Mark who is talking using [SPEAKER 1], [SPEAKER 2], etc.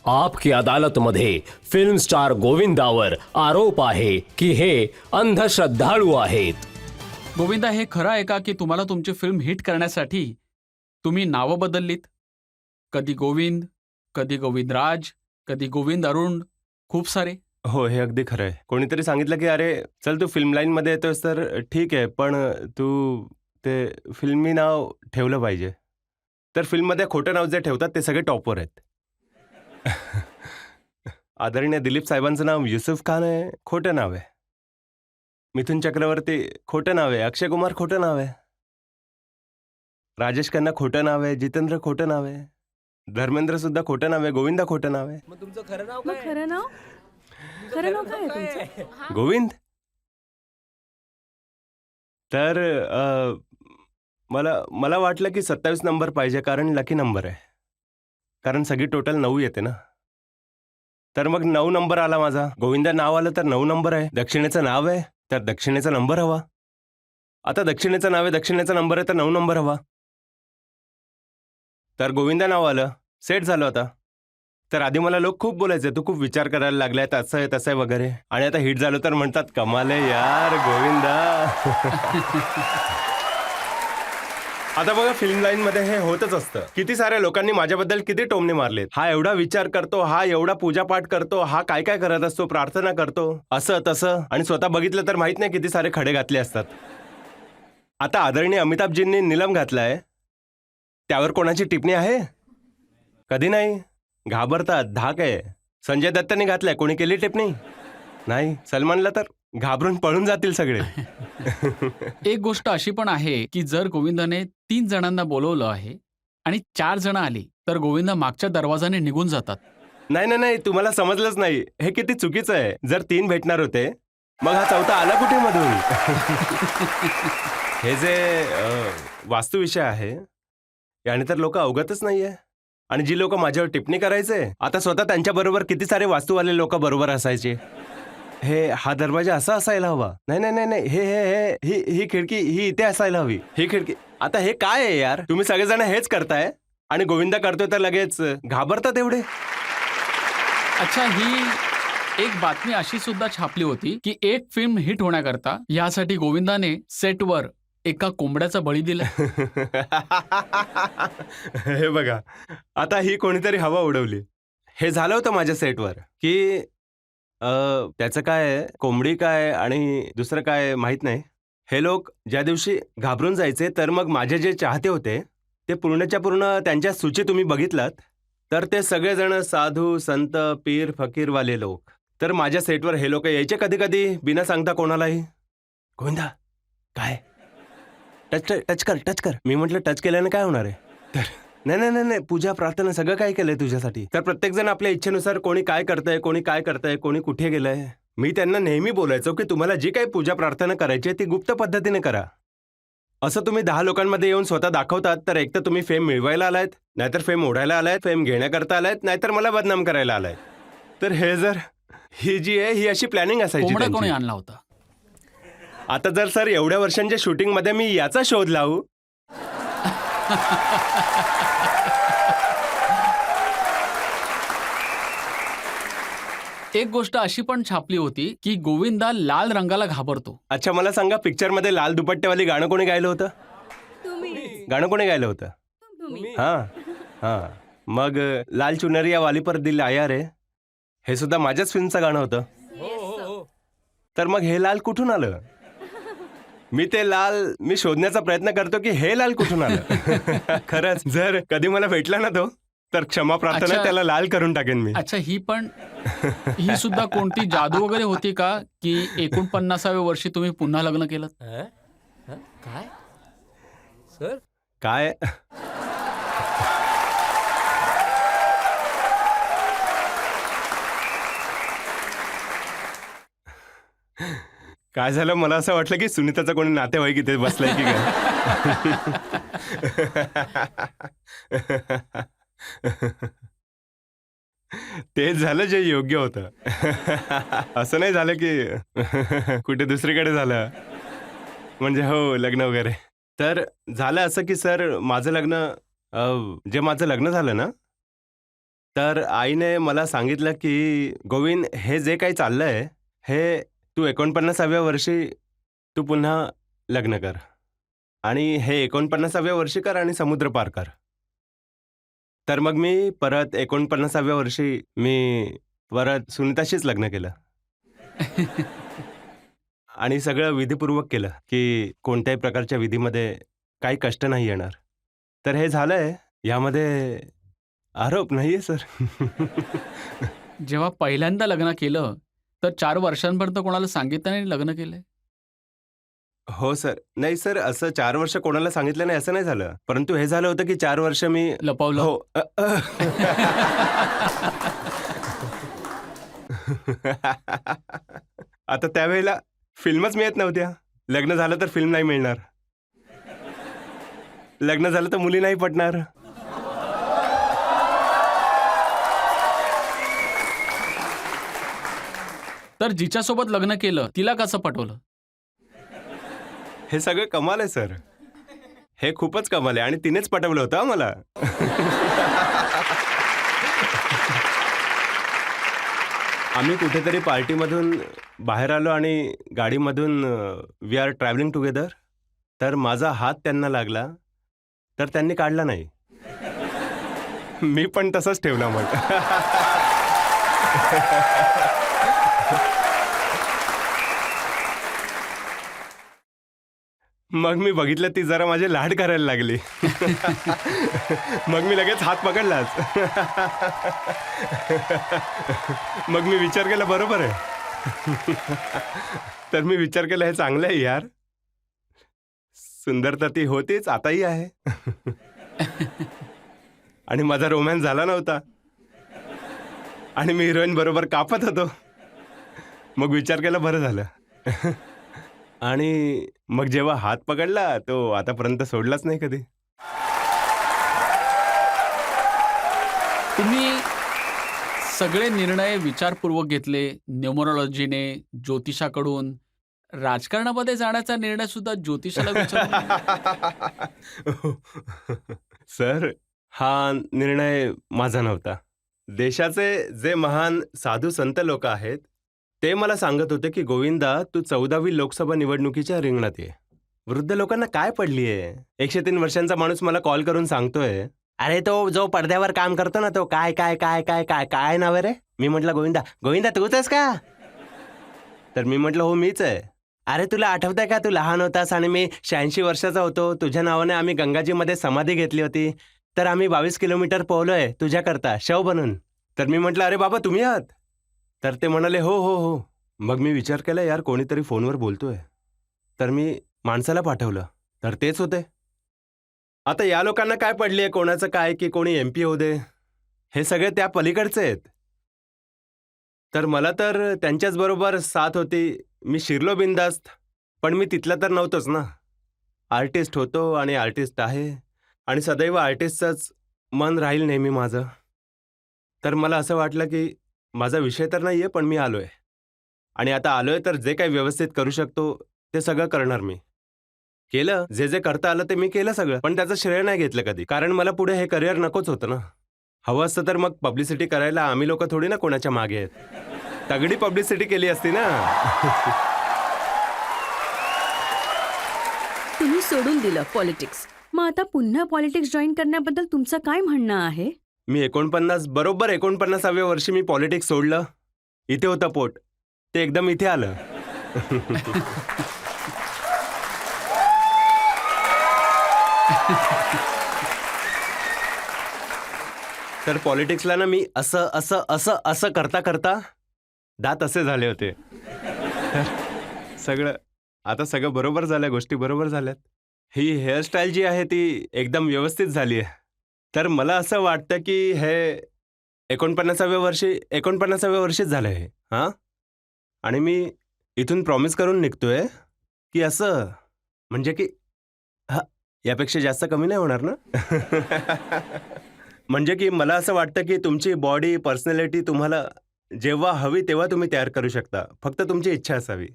[SPEAKER 1] आपकी अदालतमध्ये film star गोविंदावर आरोप आहे की हे अंधश्रद्धाळू आहेत.
[SPEAKER 2] गोविंदा, हे खरं आहे का की तुम्हाला तुमची फिल्म हिट करण्यासाठी तुम्ही नावं बदललीत? कधी गोविंद, कधी गोविंदराज, कधी गोविंद अरुण, खूप सारे.
[SPEAKER 3] हो, हे अगदी खरं आहे. कोणीतरी सांगितलं की अरे चल तू फिल्म लाईनमध्ये येतोस तर ठीक आहे, पण तू ते फिल्मी नाव ठेवलं पाहिजे. तर फिल्ममध्ये खोटं नाव जे ठेवतात ते सगळे टॉपवर आहेत. आदरणीय दिलीप साहेबांचं नाव युसुफ खान आहे, खोटं नाव आहे. मिथुन चक्रवर्ती खोटं नाव आहे. अक्षय कुमार खोटं नाव आहे. राजेश खन्ना खोटं नाव आहे. जितेंद्र खोटं नाव आहे. धर्मेंद्र सुद्धा खोटं नाव आहे. गोविंदा खोटं नाव आहे.
[SPEAKER 4] मग तुमचं खरं नाव
[SPEAKER 5] मग
[SPEAKER 4] काय?
[SPEAKER 5] खरं नाव काय आहे तुमचं?
[SPEAKER 3] गोविंद. तर मला मला वाटलं की 27 नंबर पाहिजे, कारण लकी नंबर आहे. कारण सगळी टोटल 9 येते ना. तर मग 9 नंबर आला माझा. गोविंदा नाव आलं तर 9 नंबर आहे. दक्षिणेचं नाव आहे तर दक्षिणेचा नंबर हवा. आता दक्षिणेचं नाव आहे, दक्षिणेचा नंबर आहे तर 9 नंबर हवा. तर गोविंदा नाव आलं, सेट झालं आता. तर आधी मला लोक खूप बोलायचे, तू खूप विचार करायला लागलाय, असं आहे तसं आहे वगैरे. आणि आता हिट झालं तर म्हणतात कमाल आहे यार गोविंदा. आता बघा, फिल्म लाईन मध्ये हे होतच असतं. किती साऱ्या लोकांनी माझ्याबद्दल किती टोमणे मारलेत. हा एवढा विचार करतो, हा एवढा पूजापाठ करतो, हा काय काय करत असतो, प्रार्थना करतो, असं तसं. आणि स्वतः बघितलं तर माहित नाही किती सारे खडे घातले असतात. आता आदरणीय अमिताभजींनी नीलम घातलाय, त्यावर कोणाची टिप्पणी आहे? कधी नाही. घाबरतात, धाक आहे. संजय दत्तने घातलाय, कोणी केली टिप्पणी? नाही. सलमानला तर घाबरून पळून जातील सगळे.
[SPEAKER 2] एक गोष्ट अशी पण आहे की जर गोविंदाने 3 जणांना बोलवलं आहे आणि 4 जण आली तर गोविंदा मागच्या दरवाजाने निघून जातात.
[SPEAKER 3] नाही नाही नाही, तुम्हाला समजलंच नाही. हे किती चुकीचं आहे. जर 3 भेटणार होते, मग हा चौथा आला कुठे मधून? हे जे वास्तुविषय आहे याने तर लोक अवगतच नाहीये. आणि जी लोक माझ्यावर टिप्पणी करायचे, आता स्वतः त्यांच्याबरोबर किती सारे वास्तूवाले लोक बरोबर असायचे. हा दरवाजा असा असायला हवा. नाही नाही नाही नाही, ही खिडकी ही इथे असायला हवी. ही खिडकी. आता हे काय आहे यार? तुम्ही सगळेजण हेच करताय आणि गोविंदा करतोय तर लगेच घाबरतात एवढे.
[SPEAKER 2] अच्छा, ही एक बातमी अशी सुद्धा छापली होती की एक फिल्म हिट होण्याकरता यासाठी गोविंदाने सेटवर एका कोंबड्याचा बळी दिला.
[SPEAKER 3] हे बघा, आता ही कोणीतरी हवा उडवली. हे झालं होतं माझ्या सेटवर की त्याचं काय, कोंबडी काय आणि दुसरं काय माहित नाही. हे लोक ज्या दिवशी घाबरून जायचे, तर मग माझे जे चाहते होते ते पूर्णच्या पूर्ण त्यांच्या सूची तुम्ही बघितलात तर ते सगळेजण साधू, संत, पीर, फकीरवाले लोक. तर माझ्या सेटवर हे लोक यायचे कधी कधी बिना सांगता कोणालाही. गोविंदा काय, टच कर. मी म्हटलं टच केल्याने काय होणार आहे? तर नाही नाही नाही नाही, पूजा प्रार्थना सगळं काय केलंय तुझ्यासाठी. तर प्रत्येक जण आपल्या इच्छेनुसार कोणी काय करतंय, कोणी काय करतंय, कोणी कुठे गेलंय. मी त्यांना नेहमी बोलायचो की तुम्हाला जी काही पूजा प्रार्थना करायची ती गुप्त पद्धतीने करा. असं तुम्ही 10 लोकांमध्ये येऊन स्वतः दाखवतात तर एक तर तुम्ही फेम मिळवायला आलायत, नाहीतर फेम ओढायला आलायत, फेम घेण्याकरता आलायत, नाहीतर मला बदनाम करायला आलायत. तर हे जर ही जी आहे ही अशी प्लॅनिंग असायची
[SPEAKER 2] कोंबडा कोणी
[SPEAKER 3] त्यांची.
[SPEAKER 2] आणला होता?
[SPEAKER 3] आता जर सर एवढ्या वर्षांच्या शूटिंगमध्ये मी याचा शोध लावू,
[SPEAKER 2] एक गोष्ट अशी पण छापली होती की गोविंदा लाल रंगाला घाबरतो.
[SPEAKER 3] अच्छा मला सांगा, पिक्चरमध्ये लाल दुपट्टेवाली गाणं कोणी गायलं होतं? गाणं कोणी गायलं होतं? हां. मग लाल चुनरिया वाली पर दिल आया रे, हे सुद्धा माझ्याच फिल्मचं गाणं होतं. तर मग हे लाल कुठून आलं? मी ते लाल मी शोधण्याचा प्रयत्न करतो की हे लाल कुठून आलं. खरंच जर कधी मला भेटला ना तो, तर क्षमा प्रार्थना,
[SPEAKER 2] अच्छा.
[SPEAKER 3] त्याला लाल करून टाकेन मी.
[SPEAKER 2] अच्छा, ही सुद्धा कोणती जादू वगैरे होती का की 49व्या वर्षी तुम्ही पुन्हा लग्न केलं?
[SPEAKER 4] काय सर?
[SPEAKER 3] काय काय झालं, मला असं वाटलं की सुनीताचा कोणी नातेवाईक इथे बसलाय की काय. तेच झालं जे योग्य होतं. असं नाही झालं की कुठे दुसरीकडे झालं. म्हणजे हो, लग्न वगैरे. तर झालं असं की सर, माझं लग्न जे माझं लग्न झालं ना तर आईने मला सांगितलं की गोविंद, हे जे काही चाललंय हे तू 49व्या वर्षी तू पुन्हा लग्न कर आणि हे 49व्या वर्षी कर आणि समुद्र पार कर. तर मग मी परत 49व्या वर्षी मी परत सुनीताशीच लग्न केलं. आणि सगळं विधीपूर्वक केलं की कोणत्याही प्रकारच्या विधीमध्ये काही कष्ट नाही येणार. तर हे झालंय, यामध्ये आरोप नाहीये सर.
[SPEAKER 2] जेव्हा पहिल्यांदा लग्न केलं तर 4 वर्षांपर्यंत कोणाला सांगितलं नाही लग्न केलंय?
[SPEAKER 3] हो सर. नाही सर, असं 4 वर्ष कोणाला सांगितलं नाही असं नाही झालं. परंतु हे झालं होतं की 4 वर्ष मी
[SPEAKER 2] लपवलं?
[SPEAKER 3] हो. आता त्यावेळेला फिल्मच मिळत नव्हत्या. लग्न झालं तर फिल्म नाही मिळणार. लग्न झालं तर मुली नाही पटणार.
[SPEAKER 2] तर जिच्यासोबत लग्न केलं तिला कसं पटवलं?
[SPEAKER 3] हे सगळं कमाल आहे सर. हे खूपच कमाल आहे आणि तिनेच पटवलं होतं हं मला. आम्ही कुठेतरी पार्टीमधून बाहेर आलो आणि गाडीमधून वी आर ट्रॅव्हलिंग टुगेदर. तर माझा हात त्यांना लागला तर त्यांनी काढला नाही. मी पण तसंच ठेवला मग. मग मी बघितलं ती जरा माझे लाड करायला लागली. मग मी लगेच हात पकडलाच. मग मी विचार केला बरोबर आहे. तर मी विचार केला हे चांगलं आहे यार. सुंदर तर ती होतीच, आताही आहे. आणि माझा रोमॅन्स झाला नव्हता आणि मी हिरोईन बरोबर कापत होतो. मग विचार केला बरं झालं. आणि मग जेव्हा हात पकडला तो आतापर्यंत सोडलाच नाही कधी.
[SPEAKER 2] तुम्ही सगळे निर्णय विचारपूर्वक घेतले, न्यूमरोलॉजीने, ज्योतिषाकडून. राजकारणामध्ये जाण्याचा निर्णय सुद्धा ज्योतिषाला विचारून.
[SPEAKER 3] सर, हा निर्णय माझा नव्हता. देशाचे जे महान साधू संत लोक आहेत ते मला सांगत होते की गोविंदा, तू 14वी लोकसभा निवडणुकीच्या रिंगणात ये. वृद्ध लोकांना काय पडलीये? 103 वर्षांचा माणूस मला कॉल करून सांगतोय, अरे तो जो पडद्यावर काम करतो ना तो काय काय काय काय काय काय नाव आहे रे? मी म्हटलं गोविंदा. गोविंदा तूच आहेस का? तर मी म्हटलं हो मीच आहे. अरे तुला आठवतंय का, तू लहान होतास आणि मी 86 वर्षाचा होतो. तुझ्या नावाने आम्ही गंगाजीमध्ये समाधी घेतली होती. तर आम्ही 22 किलोमीटर पोहलोय तुझ्याकरता शव बनून. तर मी म्हटलं अरे बाबा तुम्ही आहात? तर ते म्हणाले हो हो हो. मग मी विचार केला यार कोणीतरी फोनवर बोलतोय. तर मी माणसाला पाठवलं तर तेच होते. आता या लोकांना काय पडलीये कोणाचं काय की कोणी MP होऊ दे, हे सगळे त्या पलीकडचे आहेत. तर मला तर त्यांच्याच बरोबर साथ होती. मी शिरलो बिंदास्त. पण मी तिथला तर नव्हतोच ना. आर्टिस्ट होतो आणि आर्टिस्ट आहे आणि सदैव आर्टिस्टचंच मन राहील नेहमी माझं. तर मला असं वाटलं की माझा विषय तर नाहीये पण मी आलोय आणि आता आलोय तर जे काही व्यवस्थित करू शकतो ते सगळं करणार मी. केलं जे जे करता आलं ते मी केलं सगळं. पण त्याचं श्रेय नाही घेतलं कधी, कारण मला पुढे हे करिअर नकोच होतं ना. हवं असतं तर मग पब्लिसिटी करायला आम्ही लोक थोडी ना कोणाच्या मागे आहेत. तगडी पब्लिसिटी केली असती ना.
[SPEAKER 5] तुम्ही सोडून दिलं पॉलिटिक्स, मग आता पुन्हा पॉलिटिक्स जॉईन करण्याबद्दल तुमचं काय म्हणणं आहे?
[SPEAKER 3] मी 49व्या वर्षी मी पॉलिटिक्स सोडलं. इथे होतं पोट, ते एकदम इथे आलं. तर पॉलिटिक्सला ना मी असं असं असं असं करता करता दात असे झाले होते. तर आता सगळं बरोबर झालं, गोष्टी बरोबर झाल्यात. ही हेअरस्टाईल जी आहे ती एकदम व्यवस्थित झाली आहे. तर मला असं वाटतं की हे 49व्या वर्षीच झालं आहे. हां, आणि मी इथून प्रॉमिस करून निघतोय की असं म्हणजे की यापेक्षा जास्त कमी नाही होणार ना. म्हणजे की मला असं वाटतं की तुमची बॉडी पर्सनॅलिटी तुम्हाला जेव्हा हवी तेव्हा तुम्ही तयार करू शकता. फक्त तुमची इच्छा असावी.